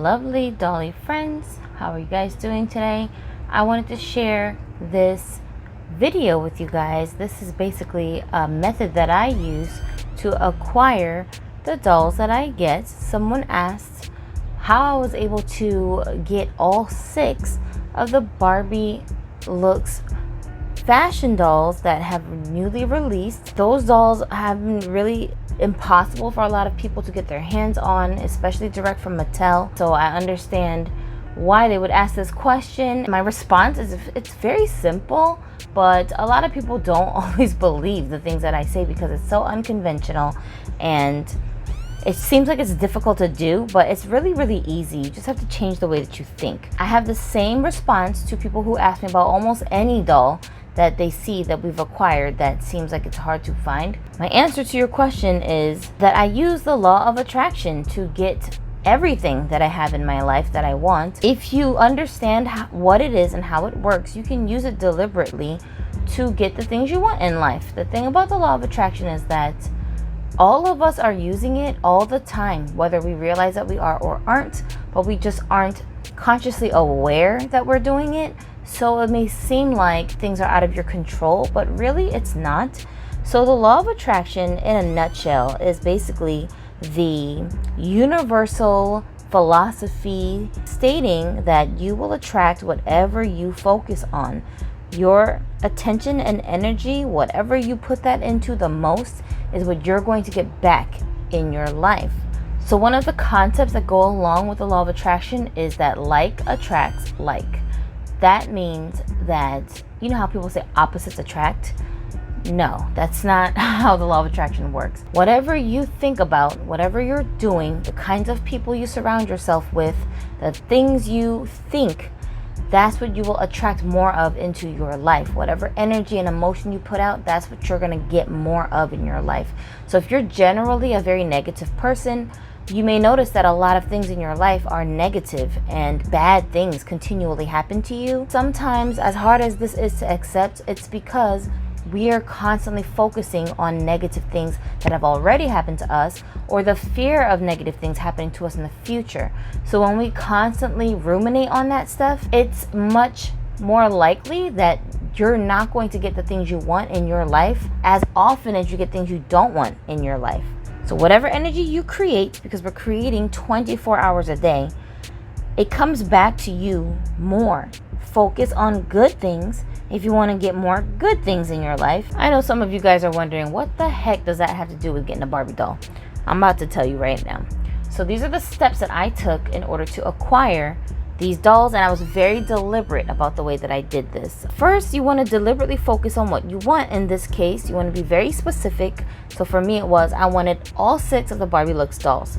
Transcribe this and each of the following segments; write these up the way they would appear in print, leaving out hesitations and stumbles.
lovely Dolly friends. How are you guys doing today? I wanted to share this video with you guys. This is basically a method that I use to acquire the dolls that I get. Someone asked how I was able to get all 6 of the Barbie Looks fashion dolls that have newly released. Those dolls have been really impossible for a lot of people to get their hands on, especially direct from Mattel. So I understand why they would ask this question. My response is it's very simple, but a lot of people don't always believe the things that I say because it's so unconventional and it seems like it's difficult to do, but it's really easy. You just have to change the way that you think. I have the same response to people who ask me about almost any doll that they see that we've acquired that seems like it's hard to find. My answer to your question is that I use the law of attraction to get everything that I have in my life that I want. If you understand what it is and how it works, you can use it deliberately to get the things you want in life. The thing about the law of attraction is that all of us are using it all the time, whether we realize that we are or aren't, but we just aren't consciously aware that we're doing it. So it may seem like things are out of your control, but really it's not. So the law of attraction in a nutshell is basically the universal philosophy stating that you will attract whatever you focus on. Your attention and energy, whatever you put that into the most, is what you're going to get back in your life. So one of the concepts that go along with the law of attraction is that like attracts like. That means that, you know how people say opposites attract? No, that's not how the law of attraction works. Whatever you think about, whatever you're doing, the kinds of people you surround yourself with, the things you think, that's what you will attract more of into your life. Whatever energy and emotion you put out, that's what you're going to get more of in your life. So if you're generally a very negative person, you may notice that a lot of things in your life are negative and bad things continually happen to you. Sometimes, as hard as this is to accept, it's because we are constantly focusing on negative things that have already happened to us, or the fear of negative things happening to us in the future. So when we constantly ruminate on that stuff, it's much more likely that you're not going to get the things you want in your life as often as you get things you don't want in your life. So whatever energy you create, because we're creating 24 hours a day, it comes back to you more. Focus on good things if you want to get more good things in your life. I know some of you guys are wondering, what the heck does that have to do with getting a Barbie doll? I'm about to tell you right now. So these are the steps that I took in order to acquire these dolls, and I was very deliberate about the way that I did this. First, you want to deliberately focus on what you want. In this case, you want to be very specific. So for me, it was I wanted all 6 of the Barbie Looks dolls.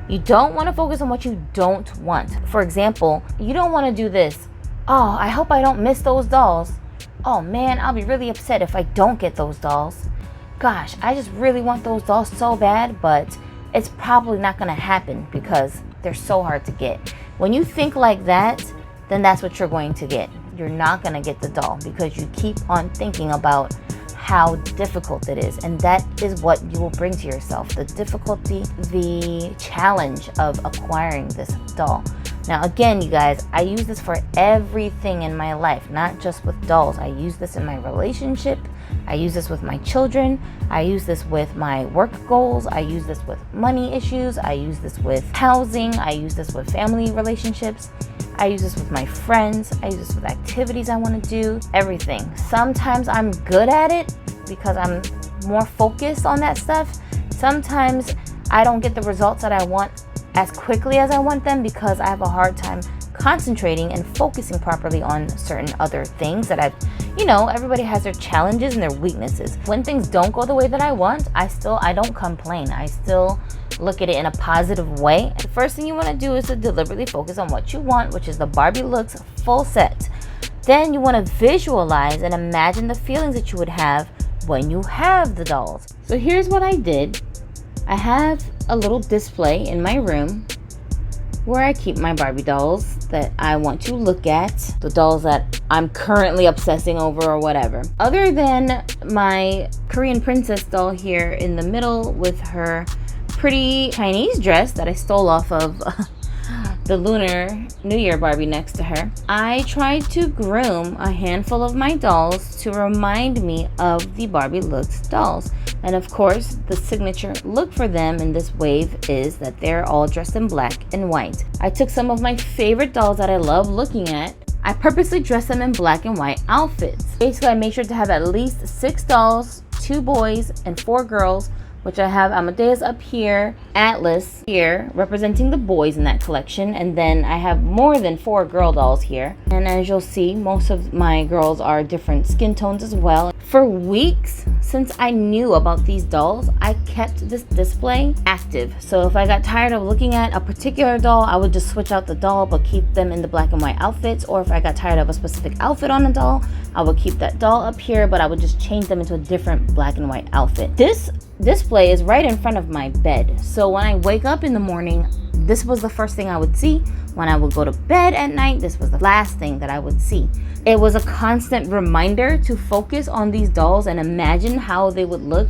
You don't want to focus on what you don't want. For example, you don't want to do this. Oh, I hope I don't miss those dolls. Oh man, I'll be really upset if I don't get those dolls. Gosh, I just really want those dolls so bad, but it's probably not going to happen because they're so hard to get. When you think like that, then that's what you're going to get. You're not going to get the doll because you keep on thinking about how difficult it is. And that is what you will bring to yourself. The difficulty, the challenge of acquiring this doll. Now again, you guys, I use this for everything in my life, not just with dolls. I use this in my relationship. I use this with my children. I use this with my work goals. I use this with money issues. I use this with housing. I use this with family relationships. I use this with my friends. I use this with activities I want to do, everything. Sometimes I'm good at it because I'm more focused on that stuff. Sometimes I don't get the results that I want as quickly as I want them because I have a hard time concentrating and focusing properly on certain other things that everybody has their challenges and their weaknesses. When things don't go the way that I want, I don't complain. I still look at it in a positive way. The first thing you want to do is to deliberately focus on what you want, which is the Barbie Looks full set. Then you want to visualize and imagine the feelings that you would have when you have the dolls. So here's what I did. I have a little display in my room where I keep my Barbie dolls that I want to look at, the dolls that I'm currently obsessing over or whatever. Other than my Korean princess doll here in the middle with her pretty Chinese dress that I stole off of the Lunar New Year Barbie next to her, I tried to groom a handful of my dolls to remind me of the Barbie Looks dolls. And of course, the signature look for them in this wave is that they're all dressed in black and white. I took some of my favorite dolls that I love looking at. I purposely dressed them in black and white outfits. Basically, I made sure to have at least 6 dolls, 2 boys, and 4 girls, which I have Amadeus up here, Atlas here, representing the boys in that collection, and then I have more than 4 girl dolls here. And as you'll see, most of my girls are different skin tones as well. For weeks, since I knew about these dolls, I kept this display active. So if I got tired of looking at a particular doll, I would just switch out the doll but keep them in the black and white outfits. Or if I got tired of a specific outfit on a doll, I would keep that doll up here, but I would just change them into a different black and white outfit. This display is right in front of my bed. So when I wake up in the morning, this was the first thing I would see. When I would go to bed at night, this was the last thing that I would see. It was a constant reminder to focus on these dolls and imagine how they would look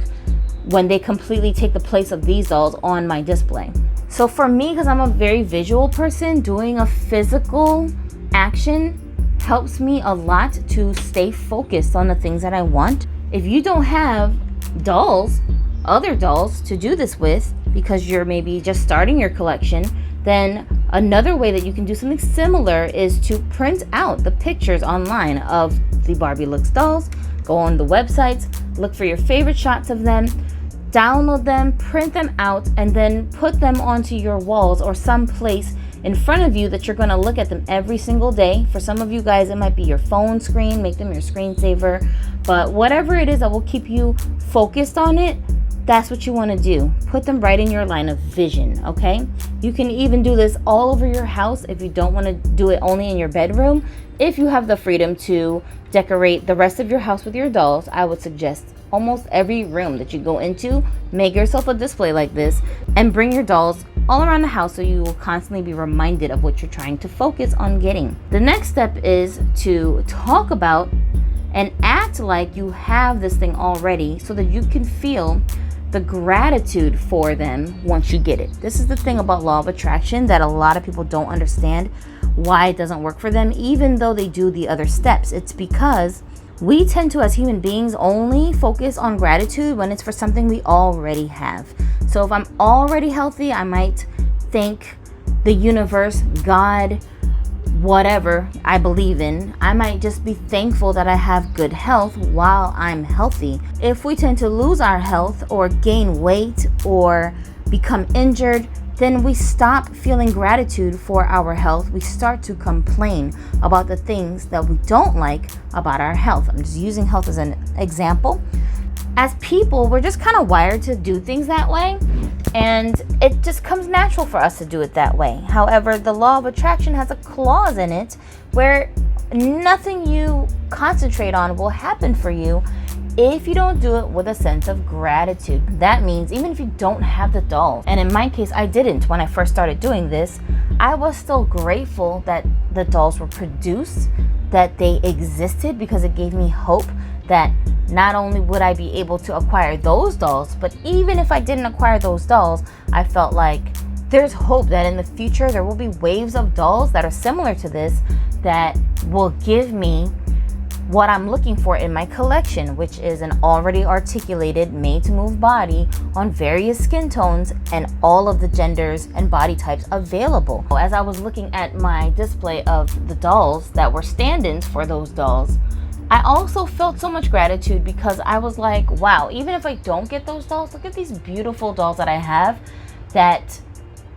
when they completely take the place of these dolls on my display. So for me, because I'm a very visual person, doing a physical action helps me a lot to stay focused on the things that I want. If you don't have dolls, other dolls to do this with, because you're maybe just starting your collection, then another way that you can do something similar is to print out the pictures online of the Barbie Looks dolls. Go on the websites, look for your favorite shots of them, download them, print them out, and then put them onto your walls or someplace in front of you that you're going to look at them every single day. For some of you guys, it might be your phone screen, make them your screensaver, but whatever it is that will keep you focused on it, that's what you want to do. Put them right in your line of vision, okay? You can even do this all over your house if you don't want to do it only in your bedroom. If you have the freedom to decorate the rest of your house with your dolls, I would suggest almost every room that you go into, make yourself a display like this and bring your dolls all around the house so you will constantly be reminded of what you're trying to focus on getting. The next step is to talk about and act like you have this thing already so that you can feel the gratitude for them once you get it. This is the thing about law of attraction that a lot of people don't understand why it doesn't work for them, even though they do the other steps. It's because we tend to, as human beings, only focus on gratitude when it's for something we already have. So if I'm already healthy, I might thank the universe, God, whatever I believe in. I might just be thankful that I have good health while I'm healthy. If we tend to lose our health or gain weight or become injured, then we stop feeling gratitude for our health. We start to complain about the things that we don't like about our health. I'm just using health as an example. As people, we're just kind of wired to do things that way, and it just comes natural for us to do it that way. However, the law of attraction has a clause in it where nothing you concentrate on will happen for you if you don't do it with a sense of gratitude. That means even if you don't have the dolls, and in my case, I didn't when I first started doing this, I was still grateful that the dolls were produced, that they existed, because it gave me hope that not only would I be able to acquire those dolls, but even if I didn't acquire those dolls, I felt like there's hope that in the future there will be waves of dolls that are similar to this that will give me what I'm looking for in my collection, which is an already articulated made-to-move body on various skin tones and all of the genders and body types available. As I was looking at my display of the dolls that were stand-ins for those dolls, I also felt so much gratitude because I was like, wow, even if I don't get those dolls, look at these beautiful dolls that I have that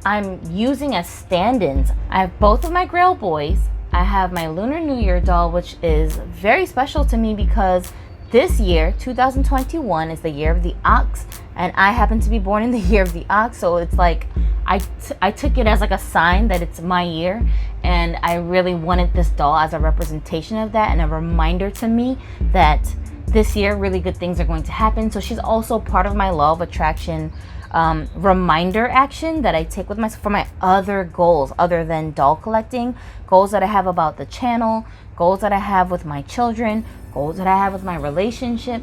I'm using as stand-ins. I have both of my Grail boys. I have my Lunar New Year doll, which is very special to me because this year, 2021, is the year of the ox, and I happen to be born in the year of the ox, so it's like I took it as like a sign that it's my year, and I really wanted this doll as a representation of that and a reminder to me that this year really good things are going to happen. So she's also part of my law of attraction reminder action that I take with myself for my other goals other than doll collecting, goals that I have about the channel, goals that I have with my children, goals that I have with my relationship.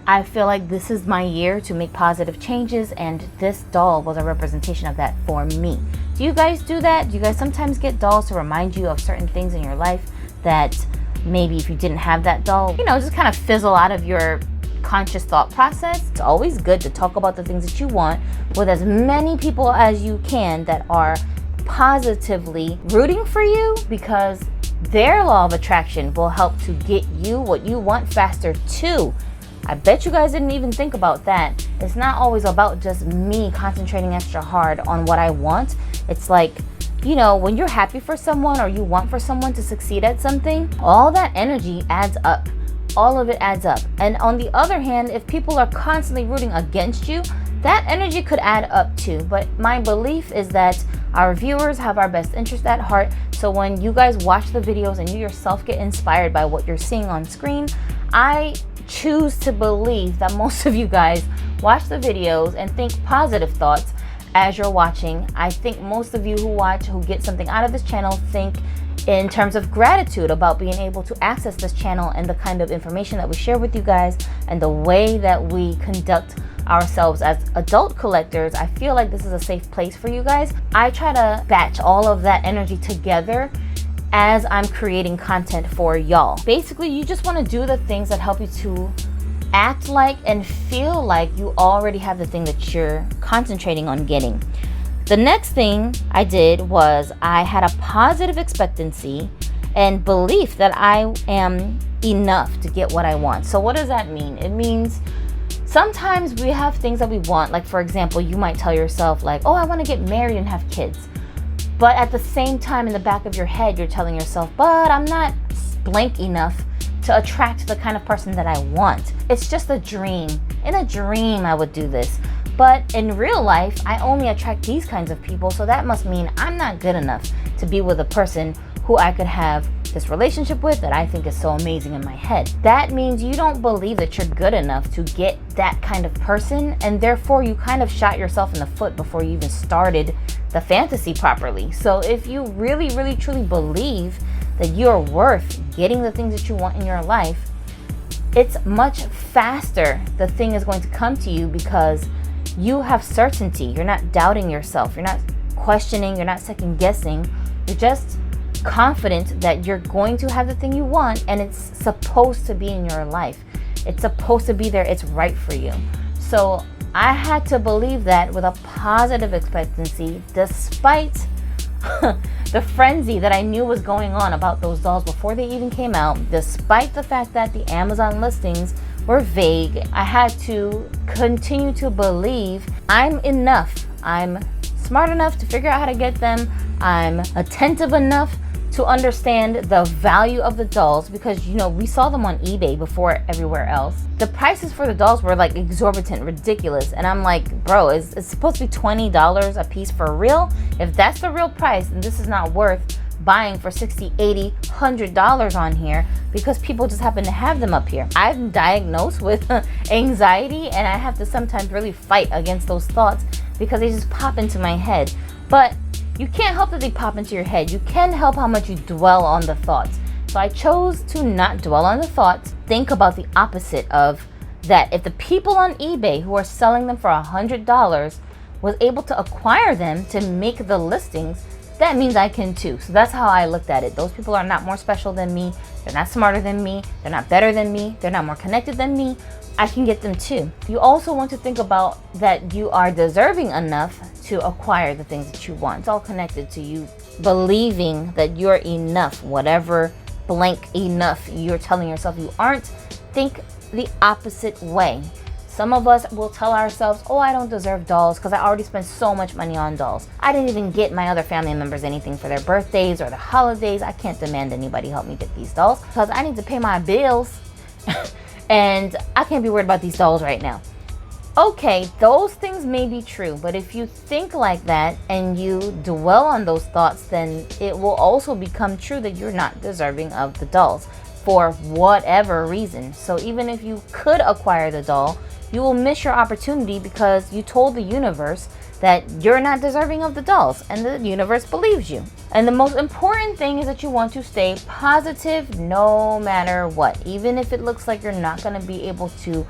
I feel like this is my year to make positive changes, and this doll was a representation of that for me. Do you guys do that? Do you guys sometimes get dolls to remind you of certain things in your life that maybe if you didn't have that doll, you know, just kind of fizzle out of your conscious thought process? It's always good to talk about the things that you want with as many people as you can that are positively rooting for you, because their law of attraction will help to get you what you want faster too. I bet you guys didn't even think about that. It's not always about just me concentrating extra hard on what I want. It's like, you know, when you're happy for someone or you want for someone to succeed at something, all that energy adds up. All of it adds up. And on the other hand, if people are constantly rooting against you, that energy could add up too. But my belief is that our viewers have our best interest at heart. So when you guys watch the videos and you yourself get inspired by what you're seeing on screen, I choose to believe that most of you guys watch the videos and think positive thoughts as you're watching. I think most of you who watch, who get something out of this channel, think in terms of gratitude about being able to access this channel and the kind of information that we share with you guys and the way that we conduct ourselves as adult collectors. I feel like this is a safe place for you guys. I try to batch all of that energy together as I'm creating content for y'all. Basically, you just want to do the things that help you to act like and feel like you already have the thing that you're concentrating on getting. The next thing I did was I had a positive expectancy and belief that I am enough to get what I want. So what does that mean? It means sometimes we have things that we want. Like, for example, you might tell yourself like, oh, I want to get married and have kids. But at the same time, in the back of your head, you're telling yourself, but I'm not blank enough to attract the kind of person that I want. It's just a dream. In a dream, I would do this. But in real life, I only attract these kinds of people, so that must mean I'm not good enough to be with a person who I could have this relationship with that I think is so amazing in my head. That means you don't believe that you're good enough to get that kind of person, and therefore you kind of shot yourself in the foot before you even started the fantasy properly. So if you really, really, truly believe that you're worth getting the things that you want in your life, it's much faster the thing is going to come to you because you have certainty. You're not doubting yourself. You're not questioning. You're not second guessing. You're just confident that you're going to have the thing you want, and it's supposed to be in your life. It's supposed to be there. It's right for you. So I had to believe that with a positive expectancy, despite the frenzy that I knew was going on about those dolls before they even came out, despite the fact that the Amazon listings were vague. I had to continue to believe I'm enough. I'm smart enough to figure out how to get them. I'm attentive enough to understand the value of the dolls, because, you know, we saw them on eBay before everywhere else. The prices for the dolls were like exorbitant, ridiculous. And I'm like, bro, it's supposed to be $20 a piece for real? If that's the real price, then this is not worth buying for $60, $80, $100 on here because people just happen to have them up here. I'm diagnosed with anxiety, and I have to sometimes really fight against those thoughts because they just pop into my head. But you can't help that they pop into your head. You can help how much you dwell on the thoughts. So I chose to not dwell on the thoughts. Think about the opposite of that. If the people on eBay who are selling them for $100 was able to acquire them to make the listings, that means I can too. So that's how I looked at it. Those people are not more special than me. They're not smarter than me. They're not better than me. They're not more connected than me. I can get them too. You also want to think about that you are deserving enough to acquire the things that you want. It's all connected to you believing that you're enough, whatever blank enough you're telling yourself you aren't. Think the opposite way. Some of us will tell ourselves, oh, I don't deserve dolls because I already spent so much money on dolls. I didn't even get my other family members anything for their birthdays or the holidays. I can't demand anybody help me get these dolls because I need to pay my bills and I can't be worried about these dolls right now. Okay, those things may be true, but if you think like that and you dwell on those thoughts, then it will also become true that you're not deserving of the dolls for whatever reason. So even if you could acquire the doll, you will miss your opportunity because you told the universe that you're not deserving of the dolls, and the universe believes you. And the most important thing is that you want to stay positive no matter what. Even if it looks like you're not going to be able to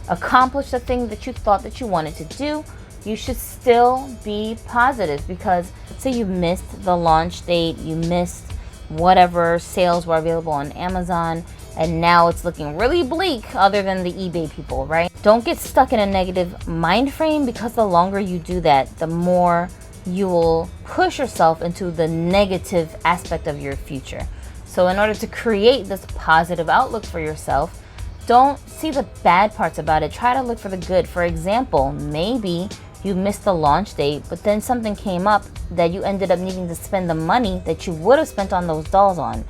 accomplish the thing that you thought that you wanted to do, you should still be positive. Because say you missed the launch date, you missed whatever sales were available on Amazon, and now it's looking really bleak other than the eBay people, right? Don't get stuck in a negative mind frame, because the longer you do that, the more you will push yourself into the negative aspect of your future. So in order to create this positive outlook for yourself, don't see the bad parts about it. Try to look for the good. For example, maybe you missed the launch date, but then something came up that you ended up needing to spend the money that you would have spent on those dolls on.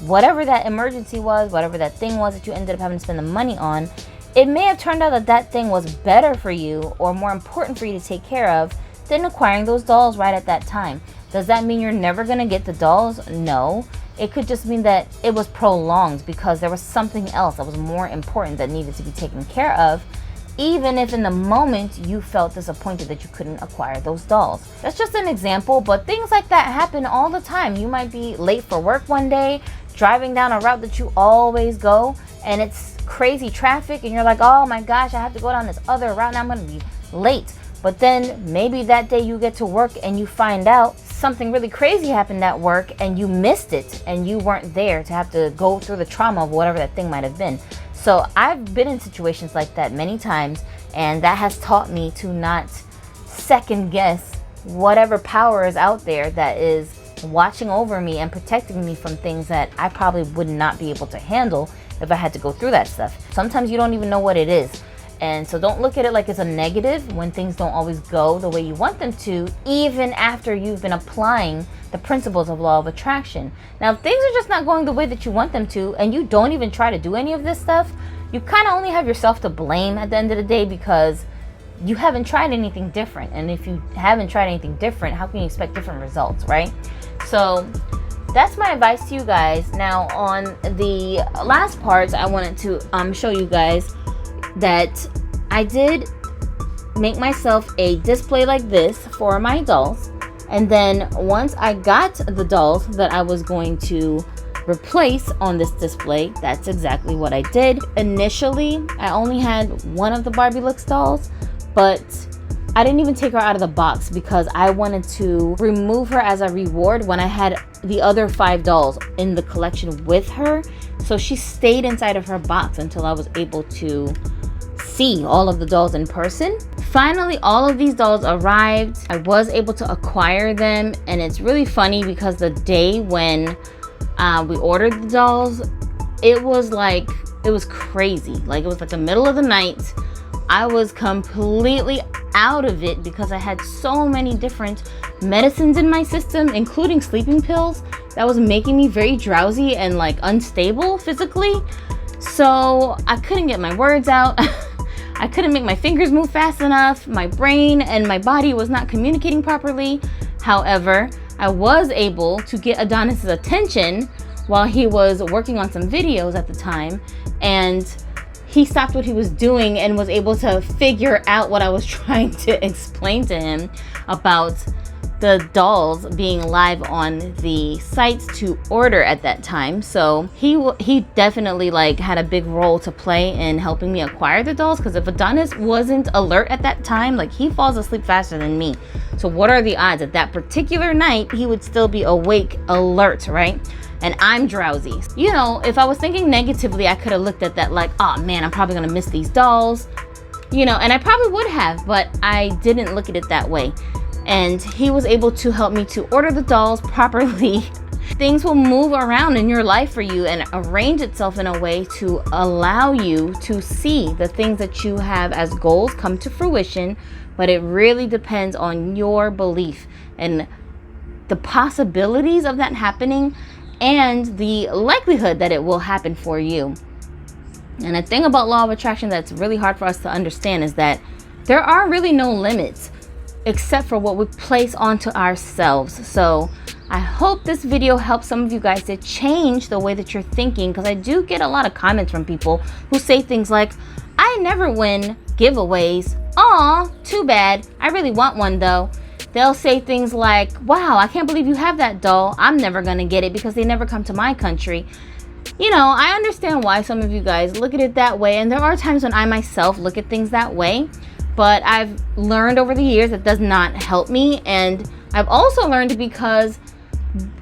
Whatever that emergency was, whatever that thing was that you ended up having to spend the money on, it may have turned out that that thing was better for you or more important for you to take care of than acquiring those dolls right at that time. Does that mean you're never going to get the dolls? No. It could just mean that it was prolonged because there was something else that was more important that needed to be taken care of, even if in the moment you felt disappointed that you couldn't acquire those dolls. That's just an example, but things like that happen all the time. You might be late for work one day, driving down a route that you always go, and it's crazy traffic, and you're like, oh my gosh, I have to go down this other route, and I'm going to be late. But then maybe that day you get to work and you find out something really crazy happened at work and you missed it and you weren't there to have to go through the trauma of whatever that thing might have been. So I've been in situations like that many times, and that has taught me to not second guess whatever power is out there that is watching over me and protecting me from things that I probably would not be able to handle if I had to go through that stuff. Sometimes you don't even know what it is. And so don't look at it like it's a negative when things don't always go the way you want them to, even after you've been applying the principles of law of attraction. Now, if things are just not going the way that you want them to, and you don't even try to do any of this stuff, you kind of only have yourself to blame at the end of the day, because you haven't tried anything different. And if you haven't tried anything different, how can you expect different results, right? So that's my advice to you guys. Now, on the last parts, I wanted to show you guys that I did make myself a display like this for my dolls. And then once I got the dolls that I was going to replace on this display, that's exactly what I did. Initially, I only had one of the Barbie Looks dolls, but I didn't even take her out of the box because I wanted to remove her as a reward when I had the other 5 dolls in the collection with her. So she stayed inside of her box until I was able to see all of the dolls in person. Finally, all of these dolls arrived. I was able to acquire them, and it's really funny because the day when we ordered the dolls, it was crazy. Like, it was like the middle of the night. I was completely out of it because I had so many different medicines in my system, including sleeping pills, that was making me very drowsy and like unstable physically. So I couldn't get my words out. I couldn't make my fingers move fast enough. My brain and my body was not communicating properly. However, I was able to get Adonis's attention while he was working on some videos at the time, and he stopped what he was doing and was able to figure out what I was trying to explain to him about the dolls being live on the sites to order at that time. So he definitely like had a big role to play in helping me acquire the dolls, because if Adonis wasn't alert at that time, like, he falls asleep faster than me. So what are the odds that that particular night he would still be awake, alert, right? And I'm drowsy. You know, if I was thinking negatively, I could have looked at that like, oh man, I'm probably gonna miss these dolls, you know, and I probably would have, but I didn't look at it that way. And he was able to help me to order the dolls properly. Things will move around in your life for you and arrange itself in a way to allow you to see the things that you have as goals come to fruition, but it really depends on your belief and the possibilities of that happening and the likelihood that it will happen for you. And the thing about law of attraction that's really hard for us to understand is that there are really no limits except for what we place onto ourselves. So I hope this video helps some of you guys to change the way that you're thinking, because I do get a lot of comments from people who say things like, I never win giveaways. Aw, too bad. I really want one though. They'll say things like, wow, I can't believe you have that doll. I'm never gonna get it because they never come to my country. you know, I understand why some of you guys look at it that way, and there are times when I myself look at things that way, but I've learned over the years that does not help me. And I've also learned because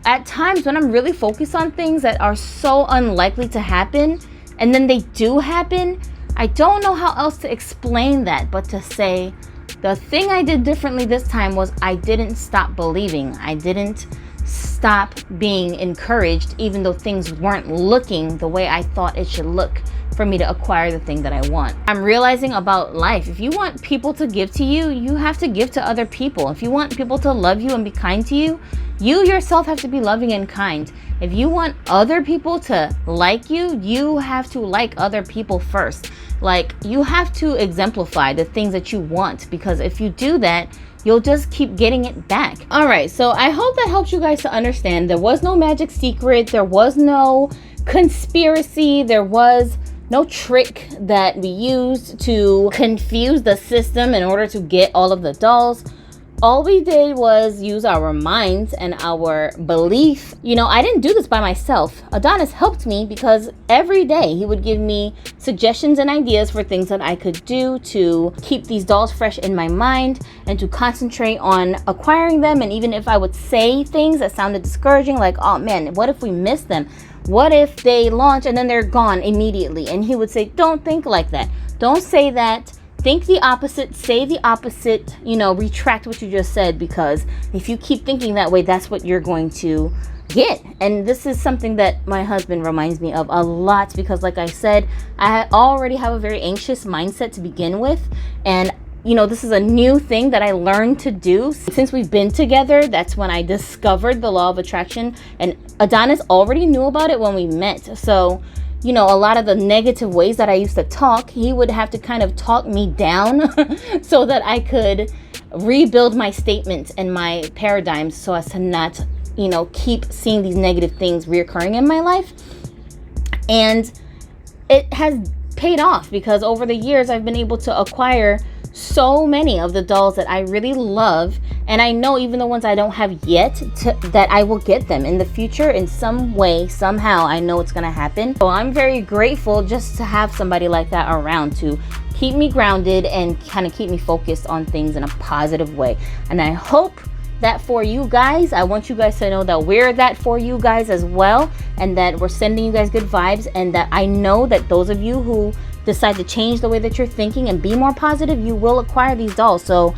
at times when I'm really focused on things that are so unlikely to happen, and then they do happen, I don't know how else to explain that but to say the thing I did differently this time was I didn't stop believing. I didn't stop being encouraged, even though things weren't looking the way I thought it should look for me to acquire the thing that I want. I'm realizing about life, if you want people to give to you, you have to give to other people. If you want people to love you and be kind to you, you yourself have to be loving and kind. If you want other people to like you, you have to like other people first. Like, you have to exemplify the things that you want, because if you do that, you'll just keep getting it back. All right, so I hope that helps you guys to understand there was no magic secret, there was no conspiracy, there was no trick that we used to confuse the system in order to get all of the dolls. All we did was use our minds and our belief. You know, I didn't do this by myself. Adonis helped me because every day he would give me suggestions and ideas for things that I could do to keep these dolls fresh in my mind and to concentrate on acquiring them. And even if I would say things that sounded discouraging, like, oh man, what if we miss them? What if they launch and then they're gone immediately? And he would say, don't think like that. Don't say that. Think the opposite, say the opposite, you know, retract what you just said, because if you keep thinking that way, that's what you're going to get. And this is something that my husband reminds me of a lot, because like I said, I already have a very anxious mindset to begin with. And you know, this is a new thing that I learned to do. Since we've been together, that's when I discovered the law of attraction. And Adonis already knew about it when we met. So, you know, a lot of the negative ways that I used to talk, he would have to kind of talk me down so that I could rebuild my statements and my paradigms so as to not, you know, keep seeing these negative things reoccurring in my life. And it has paid off, because over the years I've been able to acquire so many of the dolls that I really love, and I know even the ones I don't have yet, that I will get them in the future in some way, somehow. I know it's gonna happen. So I'm very grateful just to have somebody like that around to keep me grounded and kind of keep me focused on things in a positive way. And I hope that for you guys, I want you guys to know that we're that for you guys as well, and that we're sending you guys good vibes, and that I know that those of you who decide to change the way that you're thinking and be more positive, you will acquire these dolls. So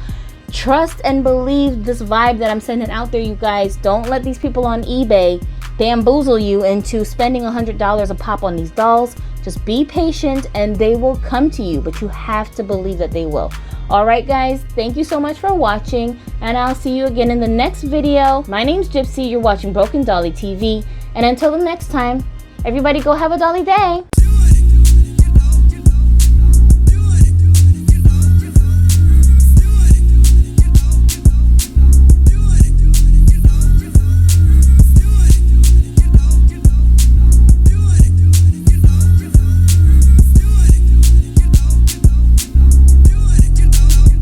trust and believe this vibe that I'm sending out there, you guys. Don't let these people on eBay bamboozle you into spending $100 a pop on these dolls. Just be patient and they will come to you, but you have to believe that they will. All right, guys, thank you so much for watching, and I'll see you again in the next video. My name's Gypsy. You're watching Broken Dolly TV, and until the next time, everybody go have a dolly day.